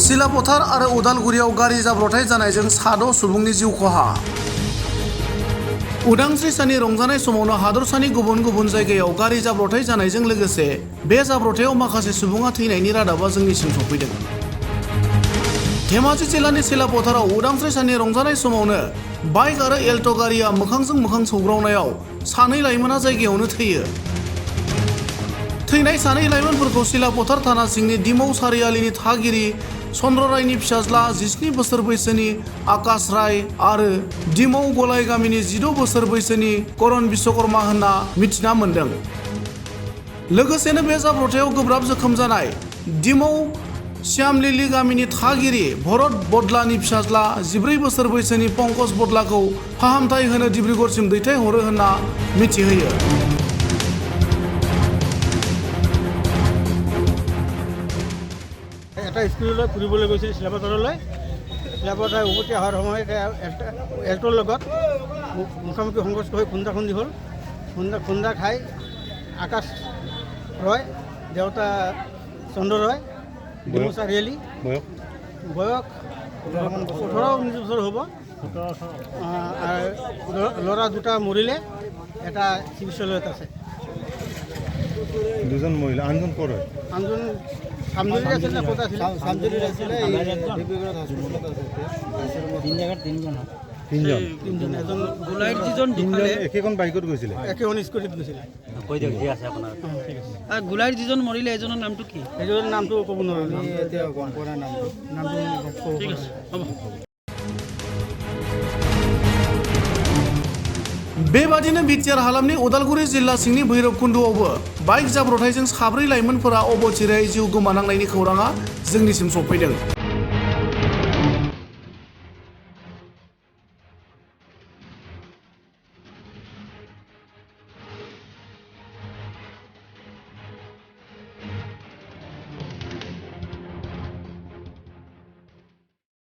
सिलापथार आरो उदालगुरियाव गारि जाब्रबथाय जानायजों साद' सुबुंनि जिउ खहा। उदांस्रि साननि रंजानाय समावनो हादरसानि गुबुन गुबुन जायगायाव गारि जाब्रबथाय जानायजों लोगोसे बे जाब्रबथायाव माखासे सुबुङा थैनायनि रादाबा जोंनिसिम सफैदों। धेमाजि जिल्लानि सिलापथाराव उदांस्रि साननि रंजानाय समावनो बाइक आरो एल्ट' गारिया मोखांजों मोखां सौग्रावनायाव सानै लाइमोना जायगायावनो थैयो। थैनाय सानै लाइमोनफोरखौ सिलापथार थाना सिंनि दिमौ सारियालिनि थागिरि चन्द्र रायनि फिसाज्ला 17 बोसोर बैसोनि आकाश राय आरो दिमौ गलाय गामिनि 16 बोसोर बैसोनि करण बिश्वकर्मा होनना मिथिना मोन्दों। लोगोसेनो बे जाब्रबथायाव गोब्राब जोखोम जानाय दिमौ श्यामलिलि गामिनि थागिरि भरत बदलानि फिसाज्ला 14 बोसोर बैसोनि पंकज बदलाखौ फाहामथाय होनो डिब्रुगड़सिम दैथायहरो होनना मिथिहोयो। এটা স্কুললৈ ফুৰিবলৈ গৈছিল শিলাপথাৰলৈ। শিলাপথাৰ উভতি অহাৰ সময়ত এল্টৰ লগত মুখামুখি সংঘৰ্ষ হৈ খুন্দা হ'ল। খুন্দা খাই আকাশ ৰয়, দেউতা চন্দ্ৰ ৰয়, ডিমৌ চাৰিআলি, বয়স 18-19 বছৰ হ'ব। ল'ৰা দুটা মৰিলে, এটা চিকিৎসালয়ত আছে। দুজন মহিলা, আনজন ক'ৰ হয়? আনজন সামজুৰিত আছিলে, ক'ত আছিলে? সামজুৰিত আছিলে। তিনিজন, এজন গোলাইত যিজন ঢুকালে একেখন বাইকত গৈছিলে, একেখন স্কুটিত গৈছিলে। গোলাইৰ যিজন মৰিলে এজনৰ নামটো কি? এজনৰ নামটো ক'ব নোৱাৰো। ঠিক আছে, হ'ব। बेबादिनो बिटिआर हालामनि उदालगुरि जिल्ला सिंनि भैरबकुन्द'आवबो बाइक जाब्रबथायजों साब्रै लाइमोनफोरा अबथिरायै जिउ गोमानांनायनि खौराङा जोंनिसिम सफैदों।